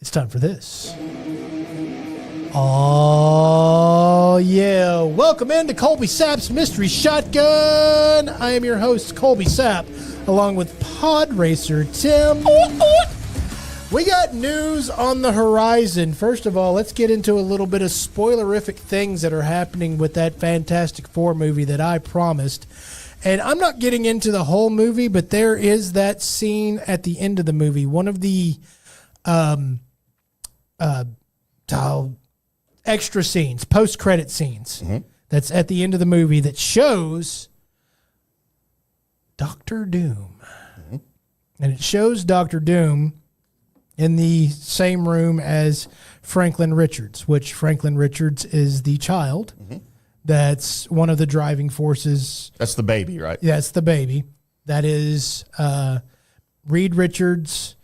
It's time for this. Oh, yeah. Welcome into Colby Sapp's Mystery Shotgun. I am your host, Colby Sapp, along with Pod Racer Tim. We got news on the horizon. First of all, let's get into a little bit of spoilerific things that are happening with that Fantastic Four movie that I promised. And I'm not getting into the whole movie, but there is that scene at the end of the movie. One of the extra scenes, post-credit scenes, that's at the end of the movie that shows Dr. Doom. And it shows Dr. Doom in the same room as Franklin Richards, which Franklin Richards is the child. That's one of the driving forces. That's the baby, right? Yeah, it's the baby. That is Reed Richards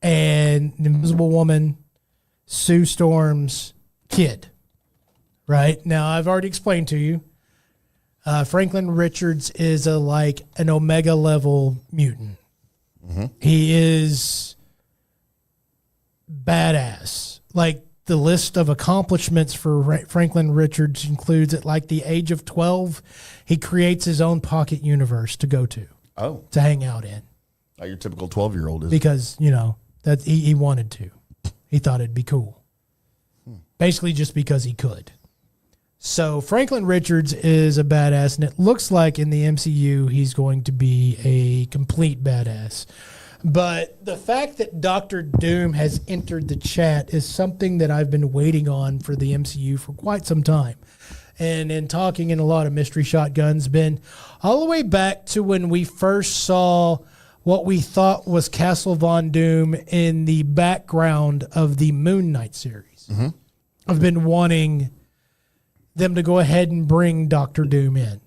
and the Invisible Woman, Sue Storm's kid. Right? Now, I've already explained to you, Franklin Richards is an Omega level mutant. He is badass. Like, the list of accomplishments for Franklin Richards includes at the age of 12, he creates his own pocket universe to go to. Oh. To hang out in. Like your typical 12-year-old is. Because, that he wanted to. He thought it'd be cool. Basically just because he could. So Franklin Richards is a badass, and it looks like in the MCU he's going to be a complete badass. But the fact that Dr. Doom has entered the chat is something that I've been waiting on for the MCU for quite some time. And in talking in a lot of mystery shotguns, been all the way back to when we first saw what we thought was Castle Von Doom in the background of the Moon Knight series. I've been wanting them to go ahead and bring Dr. Doom in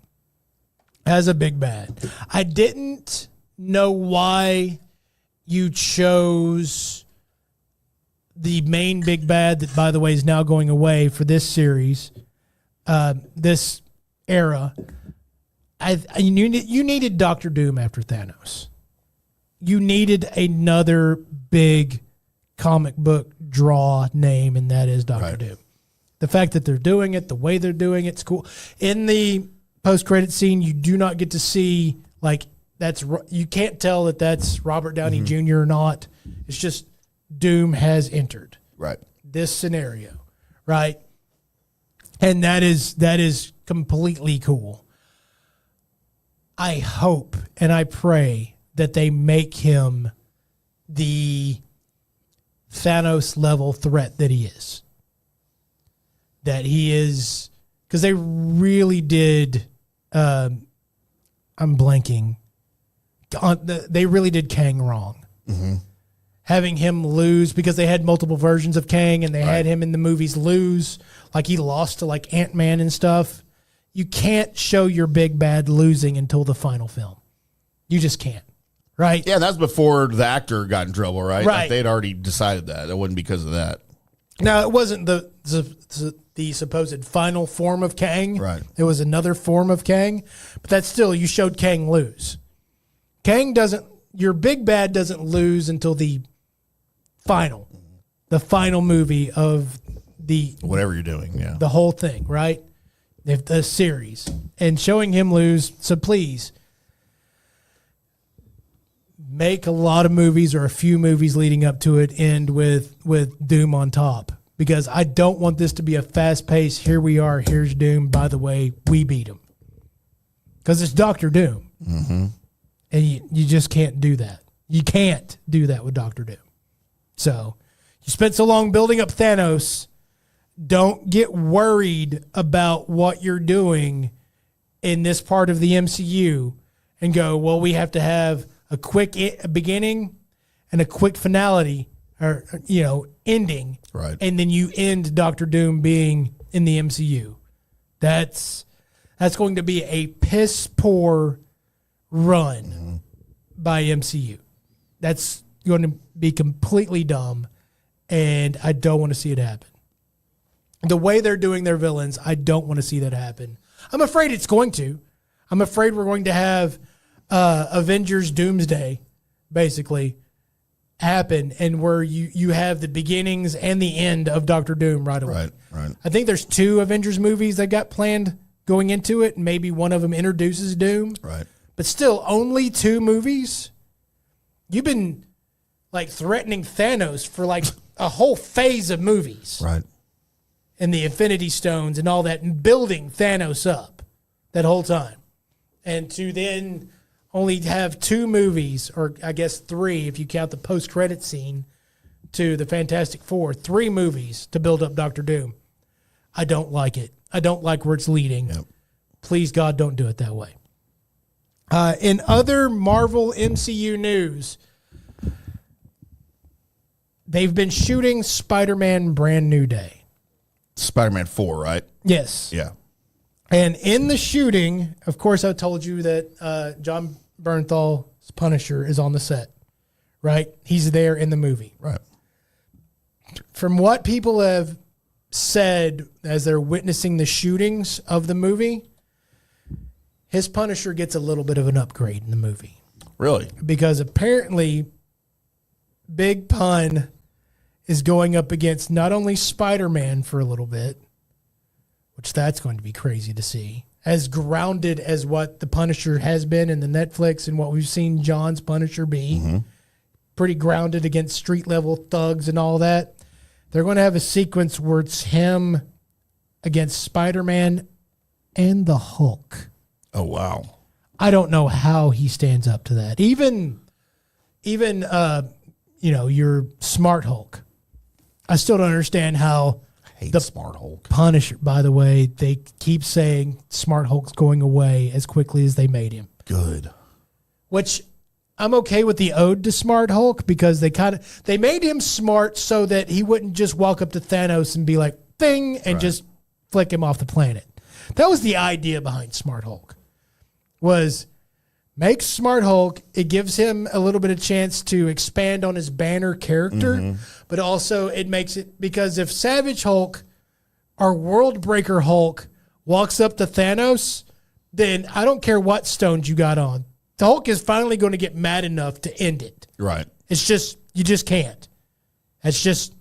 as a big bad. I didn't know why you chose the main big bad that, by the way, is now going away for this series, this era. You needed Dr. Doom after Thanos. You needed another big comic book draw name, and that is Dr. Doom. The fact that they're doing it, the way they're doing it's cool. In the post-credit scene, you do not get to see, you can't tell that that's Robert Downey Jr. or not. It's just Doom has entered. Right. This scenario. Right. And that is completely cool. I hope and I pray that they make him the Thanos level threat that he is. That he is, because they really did, I'm blanking. They really did Kang wrong. Having him lose, because they had multiple versions of Kang and they had him in the movies lose, like he lost to Ant-Man and stuff. You can't show your big bad losing until the final film. You just can't. Right? Yeah, that's before the actor got in trouble, right? Right. They'd already decided that. It wasn't because of that. Now, it wasn't the supposed final form of Kang. Right. It was another form of Kang. But that's still, you showed Kang lose. Your big bad doesn't lose until the final movie of the whatever you're doing, yeah. The whole thing, right? The series. And showing him lose, so please make a lot of movies or a few movies leading up to it end with Doom on top. Because I don't want this to be a fast-paced, here we are, here's Doom, by the way, we beat him. Because it's Dr. Doom. And you just can't do that. You can't do that with Dr. Doom. So, you spent so long building up Thanos, don't get worried about what you're doing in this part of the MCU and go, well, we have to have a quick beginning and a quick finality, or ending, right? And then you end Dr. Doom being in the MCU. That's going to be a piss poor run by MCU. That's going to be completely dumb, and I don't want to see it happen. The way they're doing their villains, I don't want to see that happen. I'm afraid it's going to. I'm afraid we're going to have Avengers Doomsday, basically, happen, and where you have the beginnings and the end of Doctor Doom right away. Right. I think there's 2 Avengers movies that got planned going into it, and maybe one of them introduces Doom. Right. But still, only 2 movies? You've been, like, threatening Thanos for, like, a whole phase of movies. Right. And the Infinity Stones and all that, and building Thanos up that whole time. And to then only have 2 movies, or I guess 3 if you count the post-credit scene to the Fantastic Four, 3 movies to build up Doctor Doom. I don't like it. I don't like where it's leading. Yep. Please, God, don't do it that way. In other Marvel MCU news, they've been shooting Spider-Man Brand New Day. Spider-Man 4, right? Yes. Yeah. And in the shooting, of course, I told you that John Bernthal's Punisher is on the set, right? He's there in the movie. Right. From what people have said as they're witnessing the shootings of the movie, his Punisher gets a little bit of an upgrade in the movie. Really? Because apparently Big Pun is going up against not only Spider-Man for a little bit, which that's going to be crazy to see, as grounded as what the Punisher has been in the Netflix and what we've seen John's Punisher be, pretty grounded against street-level thugs and all that. They're going to have a sequence where it's him against Spider-Man and the Hulk. Oh, wow. I don't know how he stands up to that. Even your Smart Hulk. I still don't understand how Hate Smart Hulk. Punisher, by the way, they keep saying Smart Hulk's going away as quickly as they made him. Good. Which I'm okay with the ode to Smart Hulk, because they made him smart so that he wouldn't just walk up to Thanos and be like, "Thing," and just flick him off the planet. That was the idea behind Smart Hulk. Was make Smart Hulk, it gives him a little bit of chance to expand on his Banner character, but also it makes it, because if Savage Hulk or World Breaker Hulk walks up to Thanos, then I don't care what stones you got on. The Hulk is finally going to get mad enough to end it. Right. It's just, you just can't. That's just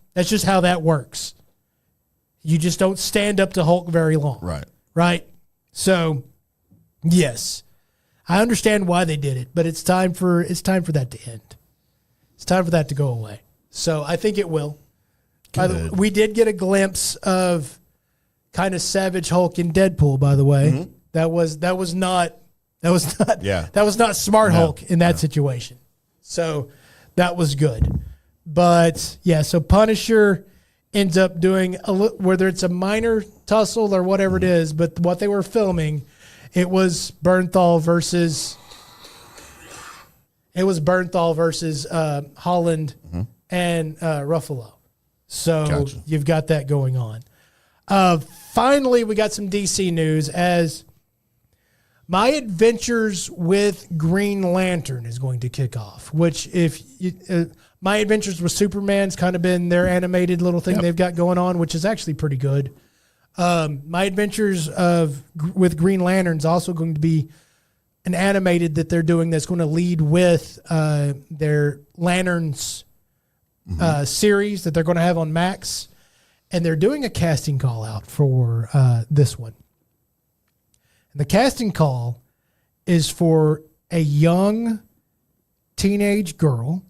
how that works. You just don't stand up to Hulk very long. Right. Right? So, yes. I understand why they did it, but it's time for that to end. It's time for that to go away. So I think it will. By the way, we did get a glimpse of kind of Savage Hulk in Deadpool, by the way. That was not Smart Hulk in that situation. So that was good. But yeah, so Punisher ends up doing whether it's a minor tussle or whatever it is, but what they were filming, it was Bernthal versus Holland and Ruffalo. So you've got that going on. Finally, we got some DC news as My Adventures with Green Lantern is going to kick off, which My Adventures with Superman's kind of been their animated little thing they've got going on, which is actually pretty good. My Adventures with Green Lantern's also going to be an animated that they're doing that's going to lead with their Lanterns series that they're going to have on Max. And they're doing a casting call out for this one. And the casting call is for a young teenage girl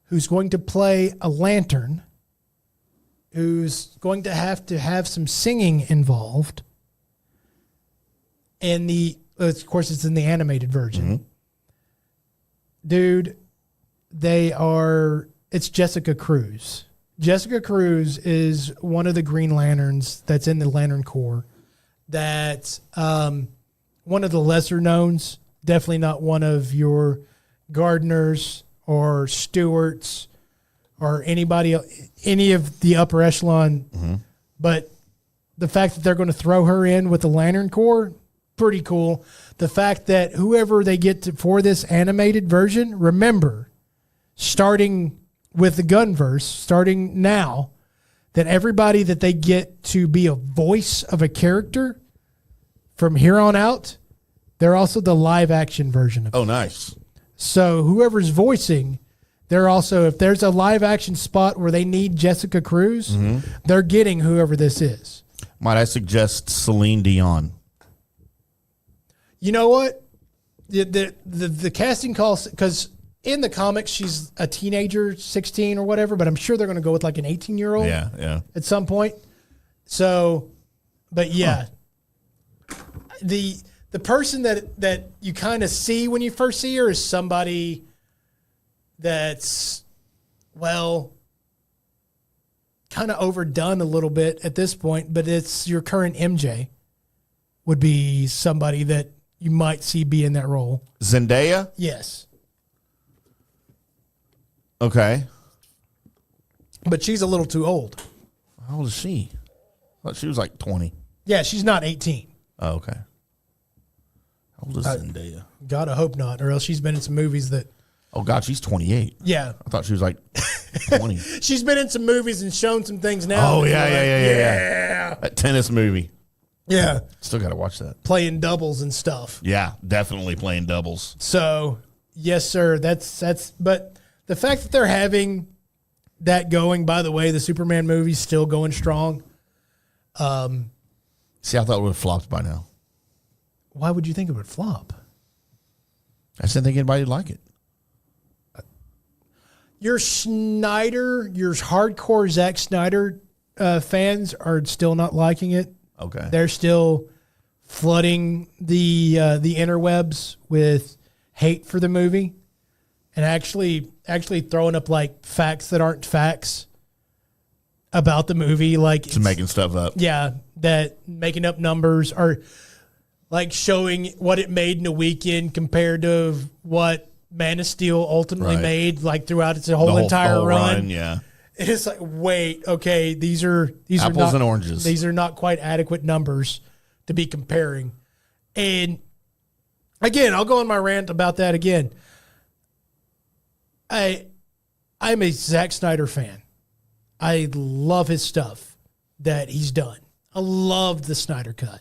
who's going to play a lantern, who's going to have some singing involved. And of course, it's in the animated version. Dude, it's Jessica Cruz. Jessica Cruz is one of the Green Lanterns that's in the Lantern Corps. That's one of the lesser knowns. Definitely not one of your Gardners or Stewarts or any of the upper echelon. But the fact that they're going to throw her in with the Lantern Corps, pretty cool. The fact that whoever they get for this animated version, remember, starting with the Gunverse, starting now, that everybody that they get to be a voice of a character from here on out, they're also the live action version of it. Oh, nice. So whoever's voicing They're also, if there's a live action spot where they need Jessica Cruz, they're getting whoever this is. Might I suggest Celine Dion? You know what? The casting call, because in the comics she's a teenager, 16 or whatever, but I'm sure they're going to go with like an 18-year-old at some point. So, but yeah, the person that you kind of see when you first see her is somebody that's, well, kind of overdone a little bit at this point, but it's your current MJ would be somebody that you might see be in that role. Zendaya? Yes. Okay. But she's a little too old. How old is she? I thought she was like 20. Yeah, she's not 18. Oh, okay. How old is Zendaya? Gotta hope not, or else she's been in some movies that... Oh, God, she's 28. Yeah. I thought she was like 20. She's been in some movies and shown some things now. Oh, yeah. That tennis movie. Yeah. Still got to watch that. Playing doubles and stuff. Yeah, definitely playing doubles. So, yes, sir. That's. But the fact that they're having that going, by the way, the Superman movie's still going strong. See, I thought it would have flopped by now. Why would you think it would flop? I just didn't think anybody would like it. Your hardcore Zack Snyder fans are still not liking it. Okay. They're still flooding the interwebs with hate for the movie, and actually throwing up like facts that aren't facts about the movie, like Just making stuff up. Yeah, that making up numbers, or like showing what it made in a weekend compared to what Man of Steel ultimately made, like throughout its whole entire run. Yeah. It's like, wait, okay, these are Apples not, and oranges. These are not quite adequate numbers to be comparing. And again, I'll go on my rant about that again. I'm a Zack Snyder fan. I love his stuff that he's done. I love the Snyder Cut.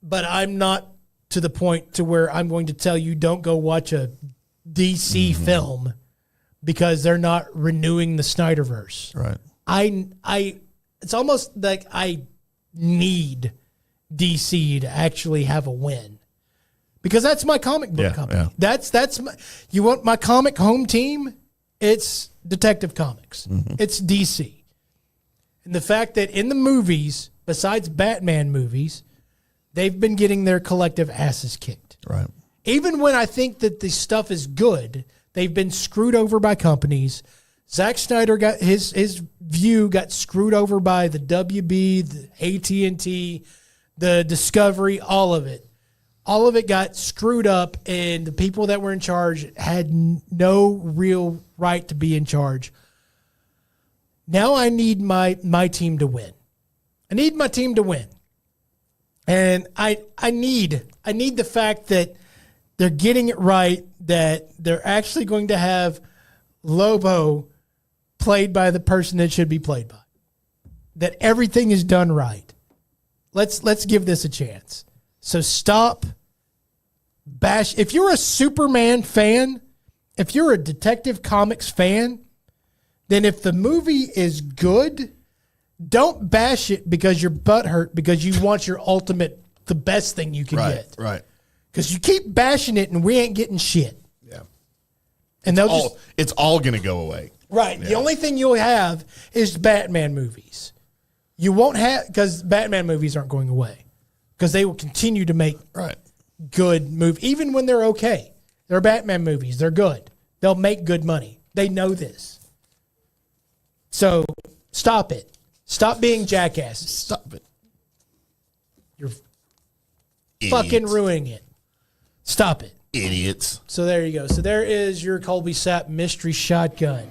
But I'm not to the point to where I'm going to tell you don't go watch a DC film because they're not renewing the Snyderverse. Right. It's almost like I need DC to actually have a win, because that's my comic book company. Yeah. That's my, you want my comic home team? It's Detective Comics. It's DC. And the fact that in the movies, besides Batman movies, they've been getting their collective asses kicked. Right. Even when I think that the stuff is good, they've been screwed over by companies. Zack Snyder got his view got screwed over by the WB, the AT&T, the Discovery, all of it. All of it got screwed up, and the people that were in charge had no real right to be in charge. Now I need my team to win. I need my team to win. And I need the fact that they're getting it right, that they're actually going to have Lobo played by the person that should be played by, that everything is done right. Let's give this a chance. So stop bash. If you're a Superman fan, if you're a Detective Comics fan, then if the movie is good, don't bash it because your butt hurt because you want your ultimate, the best thing you can get. Right. Because you keep bashing it and we ain't getting shit. Yeah. And It's all going to go away. Right. Yeah. The only thing you'll have is Batman movies. You won't have, because Batman movies aren't going away, because they will continue to make good movies, even when they're okay. They're Batman movies. They're good. They'll make good money. They know this. So stop it. Stop being jackasses. Stop it. You're fucking ruining it. Stop it. Idiots. So there you go. So there is your Colby Sapp mystery shotgun.